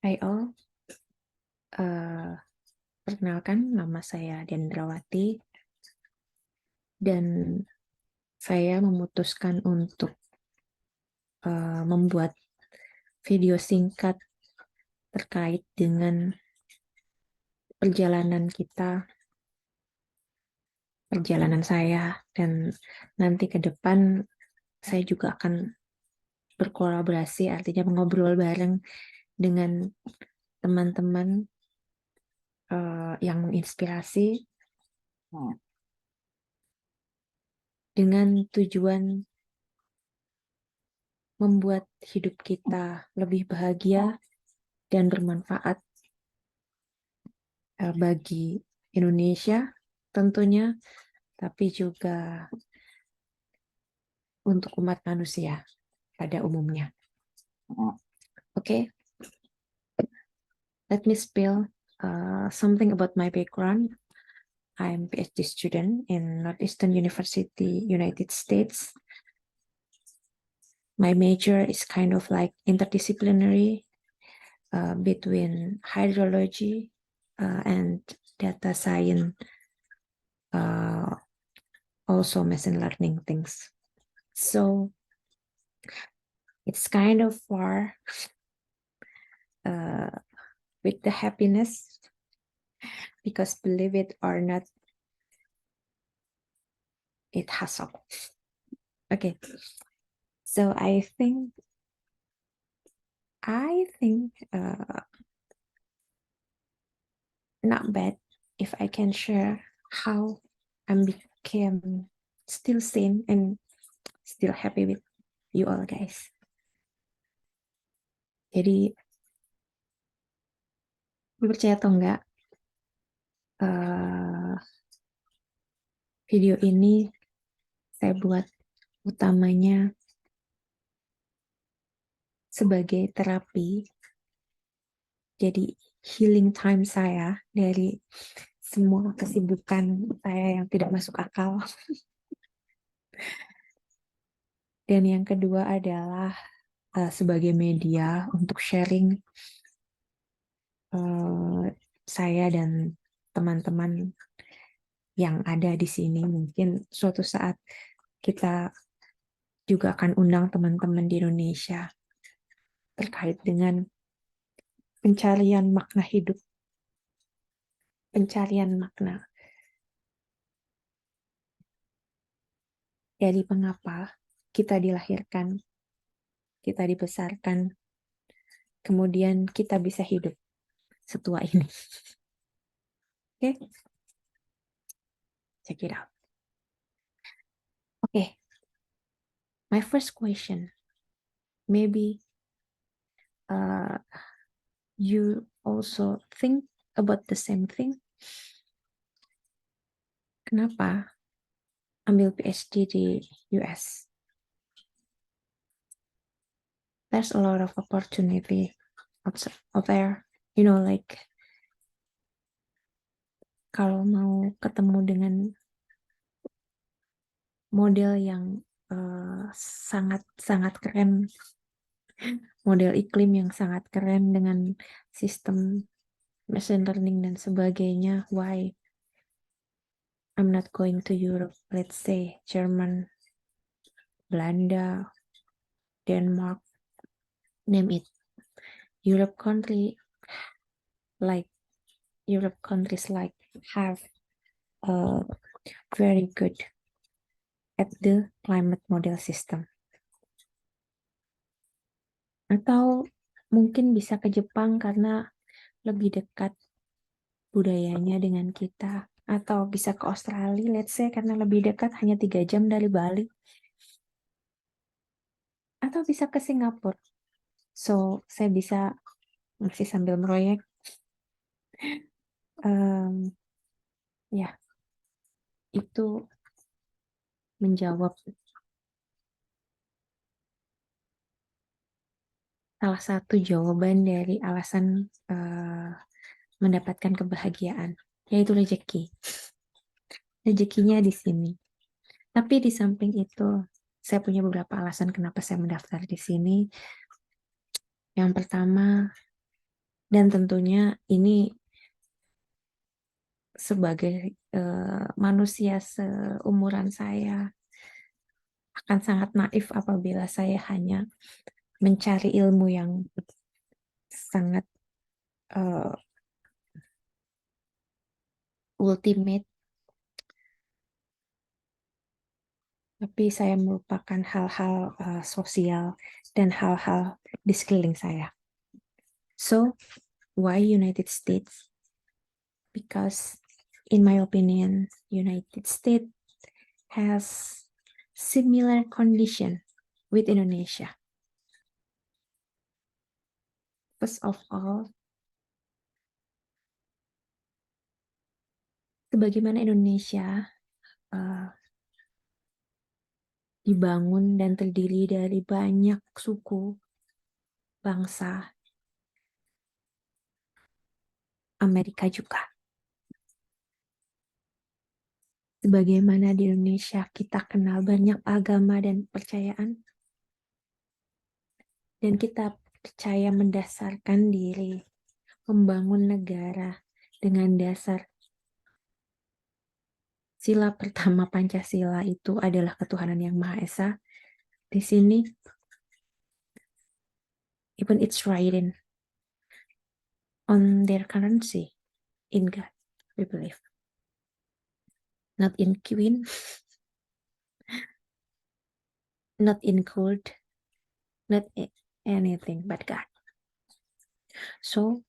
Hai all, perkenalkan nama saya Dendrawati dan saya memutuskan untuk membuat video singkat terkait dengan perjalanan kita, perjalanan saya, dan nanti ke depan saya juga akan berkolaborasi, artinya mengobrol bareng dengan teman-teman yang menginspirasi dengan tujuan membuat hidup kita lebih bahagia dan bermanfaat bagi Indonesia tentunya, tapi juga untuk umat manusia pada umumnya. Okay, let me spill something about my background. I'm PhD student in Northeastern University, United States. My major is kind of like interdisciplinary between hydrology and data science, also machine learning things. So it's kind of far with the happiness, because believe it or not, it hustle. Okay, so I think not bad if I can share how I became still sane and still happy with you all guys. Jadi percaya atau enggak, video ini saya buat utamanya sebagai terapi, jadi healing time saya dari semua kesibukan saya yang tidak masuk akal. Dan yang kedua adalah sebagai media untuk sharing saya dan teman-teman yang ada di sini. Mungkin suatu saat kita juga akan undang teman-teman di Indonesia terkait dengan pencarian makna hidup, pencarian makna dari mengapa kita dilahirkan, kita dibesarkan, kemudian kita bisa hidup setua ini. Oke, check it out. Okay, my first question, maybe you also think about the same thing. Kenapa ambil PhD di US? There's a lot of opportunity out there, you know, like kalau mau ketemu dengan model yang sangat keren, model iklim yang sangat keren dengan sistem machine learning dan sebagainya, why I'm not going to Europe, let's say German, Belanda, Denmark, name it. Europe countries like have very good at the climate model system. Atau mungkin bisa ke Jepang karena lebih dekat budayanya dengan kita. Atau bisa ke Australia, let's say, karena lebih dekat, hanya 3 jam dari Bali. Atau bisa ke Singapura. So, saya bisa masih sambil proyek. Ya, itu menjawab salah satu jawaban dari alasan mendapatkan kebahagiaan, yaitu rezeki. Rezekinya di sini. Tapi di samping itu, saya punya beberapa alasan kenapa saya mendaftar di sini. Yang pertama, Dan tentunya ini sebagai manusia seumuran saya akan sangat naif apabila saya hanya mencari ilmu yang sangat uh, ultimate, tapi saya melupakan hal-hal sosial dan hal-hal di sekeliling saya. So, why United States? Because, in my opinion, United States has similar condition with Indonesia. First of all, sebagaimana Indonesia uh, dibangun dan terdiri dari banyak suku, bangsa, Amerika juga. Sebagaimana di Indonesia kita kenal banyak agama dan percayaan, dan kita percaya mendasarkan diri membangun negara dengan dasar sila pertama Pancasila itu adalah ketuhanan yang Maha Esa. Di sini, even it's written on their currency, in God, we believe. Not in queen, not in gold, not anything but God. So,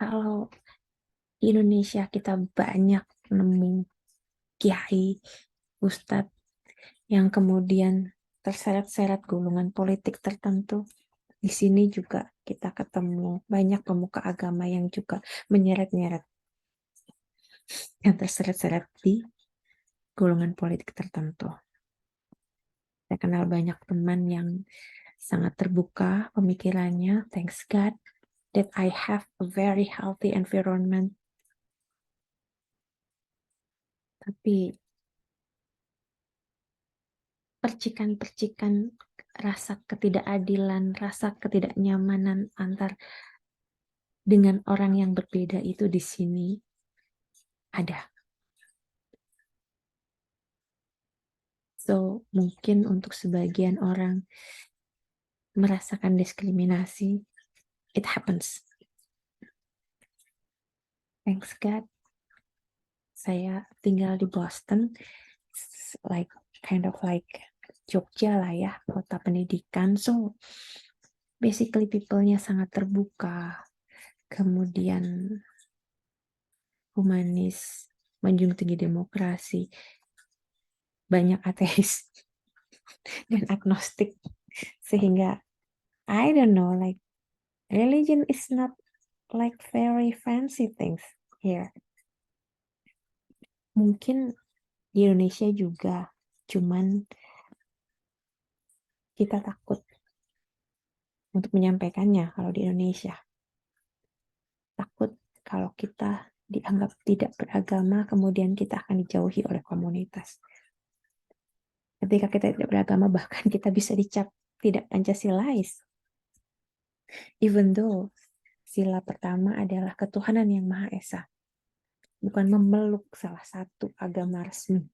kalau di Indonesia kita banyak nemu kiai, ustadz yang kemudian terseret-seret golongan politik tertentu. Di sini juga kita ketemu banyak pemuka agama yang juga menyeret-nyeret, yang terseret-seret di golongan politik tertentu. Saya kenal banyak teman yang sangat terbuka pemikirannya. Thanks God that I have a very healthy environment. Tapi percikan-percikan rasa ketidakadilan, rasa ketidaknyamanan antar dengan orang yang berbeda itu di sini ada. So, mungkin untuk sebagian orang merasakan diskriminasi, it happens. Thanks God, saya tinggal di Boston, like kind of like Jogja lah ya, kota pendidikan. So, basically people-nya sangat terbuka, kemudian humanis, menjunjung tinggi demokrasi, banyak ateis dan agnostik, sehingga I don't know, like religion is not like very fancy things here. Mungkin di Indonesia juga, cuman kita takut untuk menyampaikannya kalau di Indonesia. Takut kalau kita dianggap tidak beragama, kemudian kita akan dijauhi oleh komunitas. Ketika kita tidak beragama, bahkan kita bisa dicap tidak Pancasilais. Even though sila pertama adalah ketuhanan yang Maha Esa. Bukan memeluk salah satu agama resmi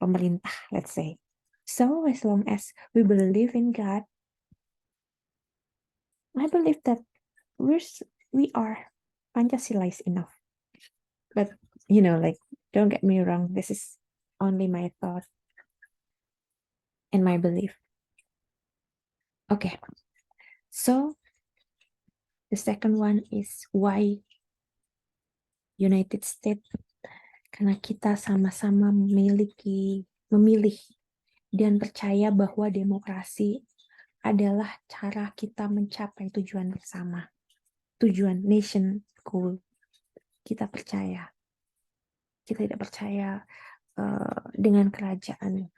pemerintah, let's say. So, as long as we believe in God, I believe that we are Pancasilais enough. But, like, don't get me wrong, this is only my thought and my belief. Okay, so the second one is why United States. Karena kita sama-sama memilih dan percaya bahwa demokrasi adalah cara kita mencapai tujuan bersama. Tujuan nation goal. Kita percaya. Kita tidak percaya dengan kerajaan.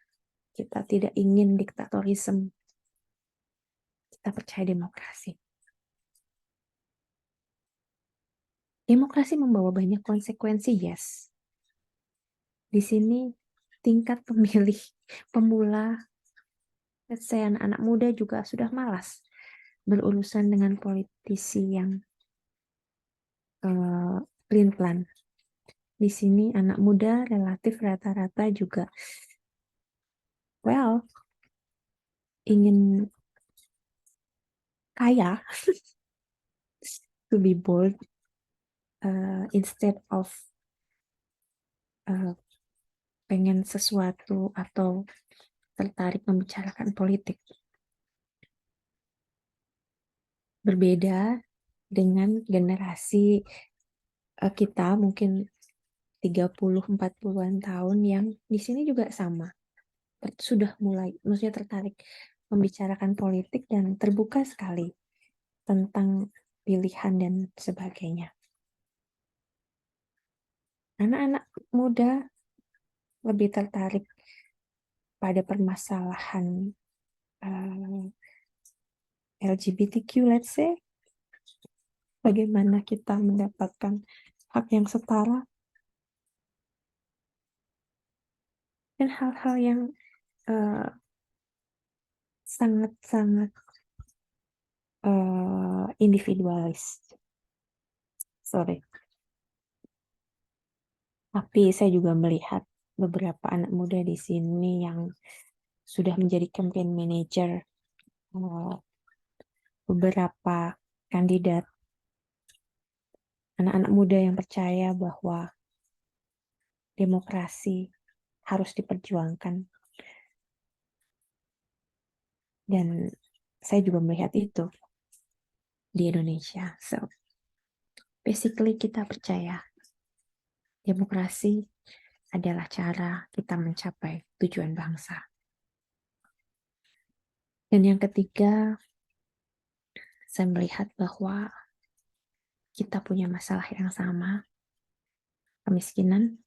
Kita tidak ingin diktatorisme. Kita percaya demokrasi. Demokrasi membawa banyak konsekuensi, yes. Di sini tingkat pemilih pemula let's say anak-anak muda juga sudah malas berurusan dengan politisi yang plan. Di sini anak muda relatif rata-rata juga, well, ingin kaya, to be bold, instead of pengen sesuatu atau tertarik membicarakan politik. Berbeda dengan generasi kita mungkin 30-40-an tahun yang di sini juga sama. Sudah mulai, maksudnya tertarik membicarakan politik dan terbuka sekali tentang pilihan dan sebagainya. Anak-anak muda lebih tertarik pada permasalahan LGBTQ, let's say, bagaimana kita mendapatkan hak yang setara, dan hal-hal yang sangat-sangat individualis. Sorry. Tapi saya juga melihat beberapa anak muda di sini yang sudah menjadi campaign manager beberapa kandidat. Anak-anak muda yang percaya bahwa demokrasi harus diperjuangkan. Dan saya juga melihat itu di Indonesia. So, basically kita percaya demokrasi adalah cara kita mencapai tujuan bangsa. Dan yang ketiga, saya melihat bahwa kita punya masalah yang sama, kemiskinan,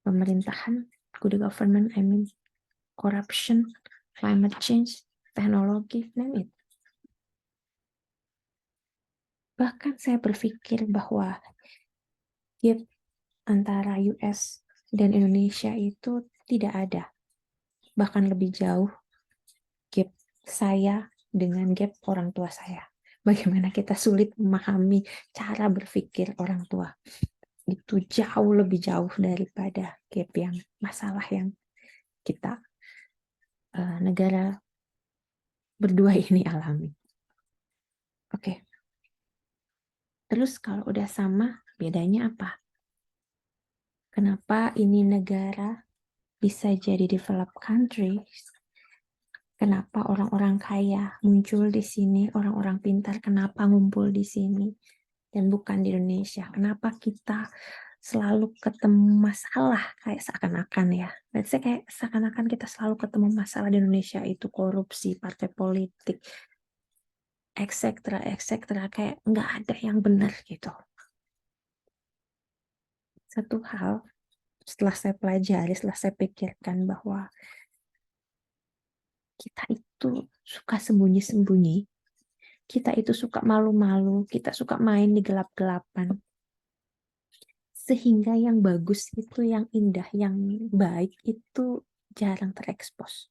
pemerintahan, good government, corruption, climate change, teknologi, name it. Bahkan saya berpikir bahwa gap antara US dan Indonesia itu tidak ada. Bahkan lebih jauh gap saya dengan gap orang tua saya. Bagaimana kita sulit memahami cara berpikir orang tua. Itu jauh lebih jauh daripada gap yang masalah yang kita negara berdua ini alami. Oke. Terus kalau udah sama, bedanya apa? Kenapa ini negara bisa jadi developed country? Kenapa orang-orang kaya muncul di sini, orang-orang pintar kenapa ngumpul di sini dan bukan di Indonesia? Kenapa kita selalu ketemu masalah kayak seakan-akan ya? Let's say kayak seakan-akan kita selalu ketemu masalah di Indonesia itu korupsi, partai politik, etc. Kayak nggak ada yang benar gitu. Satu hal setelah saya pelajari, setelah saya pikirkan bahwa kita itu suka sembunyi-sembunyi, kita itu suka malu-malu, kita suka main di gelap-gelapan. Sehingga yang bagus itu, yang indah, yang baik itu jarang terekspos.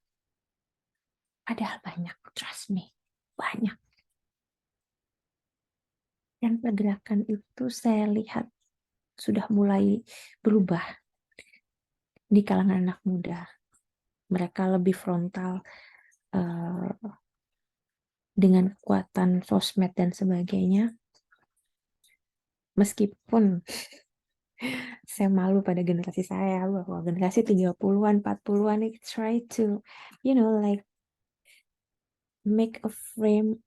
Padahal banyak, trust me, banyak. Dan pergerakan itu saya lihat sudah mulai berubah di kalangan anak muda. Mereka lebih frontal dengan kekuatan sosmed dan sebagainya. Meskipun saya malu pada generasi saya bahwa generasi 30-an, 40-an it try to, like make a frame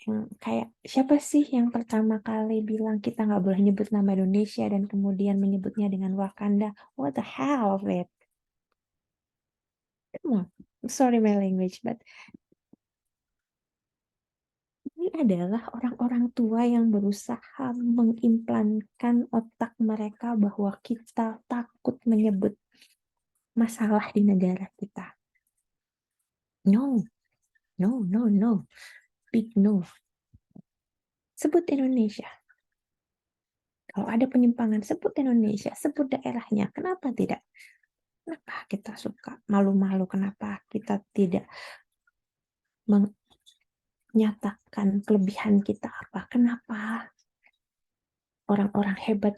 yang kayak siapa sih yang pertama kali bilang kita nggak boleh nyebut nama Indonesia dan kemudian menyebutnya dengan Wakanda? What the hell of it? Come on, sorry my language, but ini adalah orang-orang tua yang berusaha mengimplankan otak mereka bahwa kita takut menyebut masalah di negara kita. No, no, no, no. Big no. Sebut Indonesia. Kalau ada penyimpangan, sebut Indonesia, sebut daerahnya. Kenapa tidak? Kenapa kita suka malu-malu? Kenapa kita tidak menyatakan kelebihan kita apa? Kenapa orang-orang hebat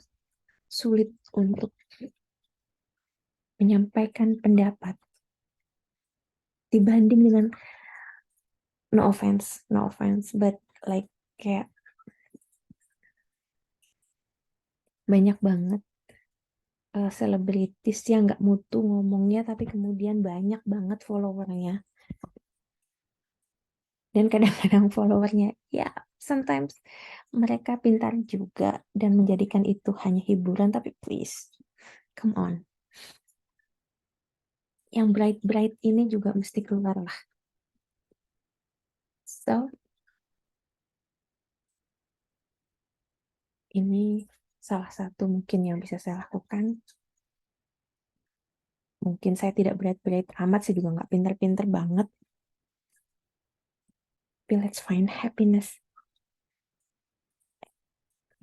sulit untuk menyampaikan pendapat dibanding dengan, no offense, but like kayak banyak banget selebritis yang nggak mutu ngomongnya tapi kemudian banyak banget followernya, dan kadang-kadang followernya ya sometimes mereka pintar juga dan menjadikan itu hanya hiburan, tapi please come on, yang bright-bright ini juga mesti keluar lah. So ini salah satu mungkin yang bisa saya lakukan. Mungkin saya tidak bright-bright amat, saya juga nggak pinter-pinter banget. But let's find happiness.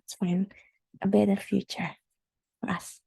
Let's find a better future for us.